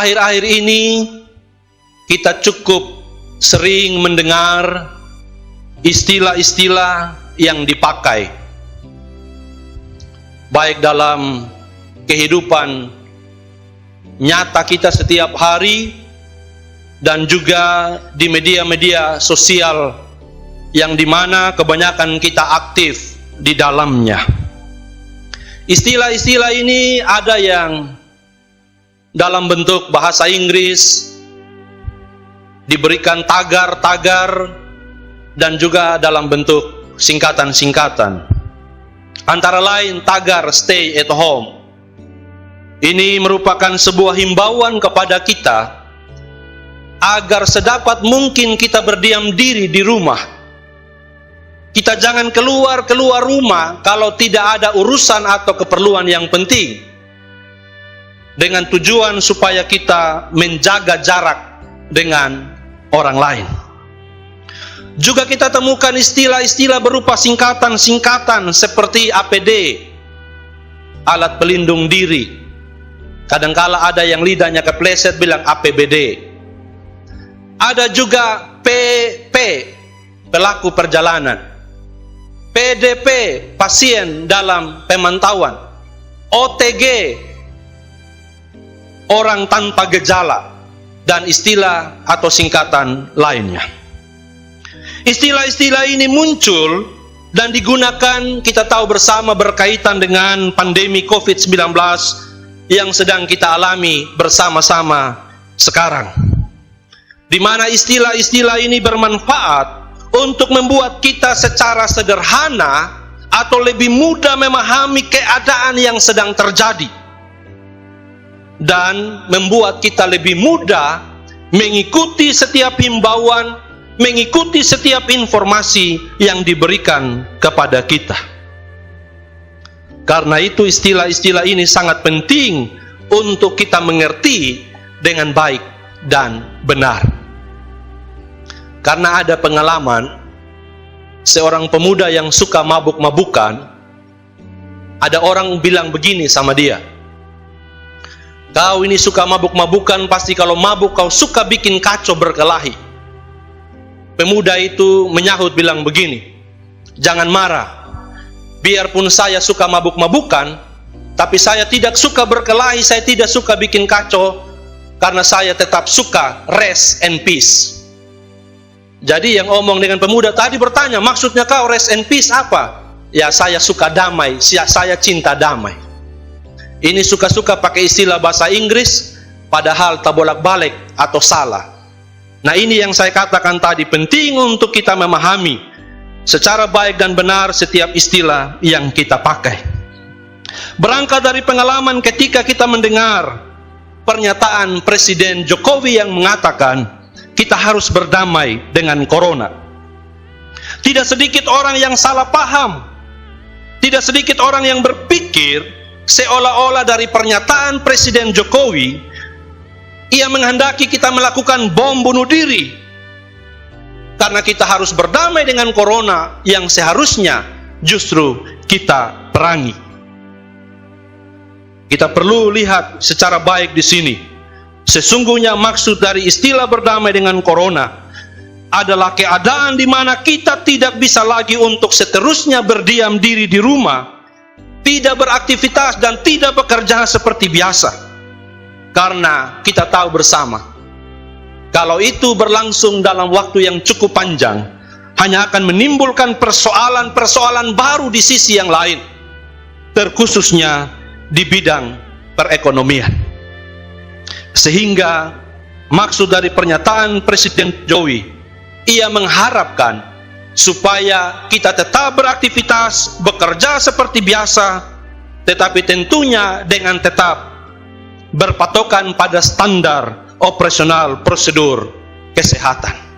Akhir-akhir ini kita cukup sering mendengar istilah-istilah yang dipakai baik dalam kehidupan nyata kita setiap hari dan juga di media-media sosial yang dimana kebanyakan kita aktif di dalamnya. Istilah-istilah ini ada yang dalam bentuk bahasa Inggris, diberikan tagar-tagar, dan juga dalam bentuk singkatan-singkatan. Antara lain tagar stay at home. Ini merupakan sebuah himbauan kepada kita agar sedapat mungkin kita berdiam diri di rumah. Kita jangan keluar rumah kalau tidak ada urusan atau keperluan yang penting, dengan tujuan supaya kita menjaga jarak dengan orang lain. Juga kita temukan istilah-istilah berupa singkatan-singkatan seperti APD, alat pelindung diri. Kadangkala ada yang lidahnya kepleset bilang APBD. Ada juga PP, pelaku perjalanan. PDP, pasien dalam pemantauan. OTG, orang tanpa gejala. Dan istilah atau singkatan lainnya. Istilah-istilah ini muncul dan digunakan, kita tahu bersama, berkaitan dengan pandemi COVID-19 yang sedang kita alami bersama-sama sekarang, di mana istilah-istilah ini bermanfaat untuk membuat kita secara sederhana atau lebih mudah memahami keadaan yang sedang terjadi, dan membuat kita lebih mudah mengikuti setiap himbauan, mengikuti setiap informasi yang diberikan kepada kita. Karena itu istilah-istilah ini sangat penting untuk kita mengerti dengan baik dan benar. Karena ada pengalaman seorang pemuda yang suka mabuk-mabukan. Ada orang bilang begini sama dia, "Kau ini suka mabuk-mabukan, pasti kalau mabuk kau suka bikin kacau berkelahi." Pemuda itu menyahut bilang begini, "Jangan marah. Biarpun saya suka mabuk-mabukan, tapi saya tidak suka berkelahi, saya tidak suka bikin kacau, karena saya tetap suka rest and peace." Jadi yang omong dengan pemuda tadi bertanya, "Maksudnya kau rest and peace apa?" "Ya, saya suka damai, saya cinta damai." Ini suka-suka pakai istilah bahasa Inggris, padahal tak bolak-balik atau salah. Nah, ini yang saya katakan tadi, penting untuk kita memahami secara baik dan benar setiap istilah yang kita pakai. Berangkat dari pengalaman ketika kita mendengar pernyataan Presiden Jokowi yang mengatakan kita harus berdamai dengan corona. Tidak sedikit orang yang salah paham, tidak sedikit orang yang berpikir seolah-olah dari pernyataan Presiden Jokowi ia menghendaki kita melakukan bom bunuh diri, karena kita harus berdamai dengan corona yang seharusnya justru kita perangi. Kita perlu lihat secara baik di sini. Sesungguhnya maksud dari istilah berdamai dengan corona adalah keadaan di mana kita tidak bisa lagi untuk seterusnya berdiam diri di rumah, tidak beraktivitas dan tidak bekerja seperti biasa. Karena kita tahu bersama, kalau itu berlangsung dalam waktu yang cukup panjang, hanya akan menimbulkan persoalan-persoalan baru di sisi yang lain, terkhususnya di bidang perekonomian. Sehingga maksud dari pernyataan Presiden Jokowi, ia mengharapkan supaya kita tetap beraktivitas, bekerja seperti biasa, tetapi tentunya dengan tetap berpatokan pada standar operasional prosedur kesehatan.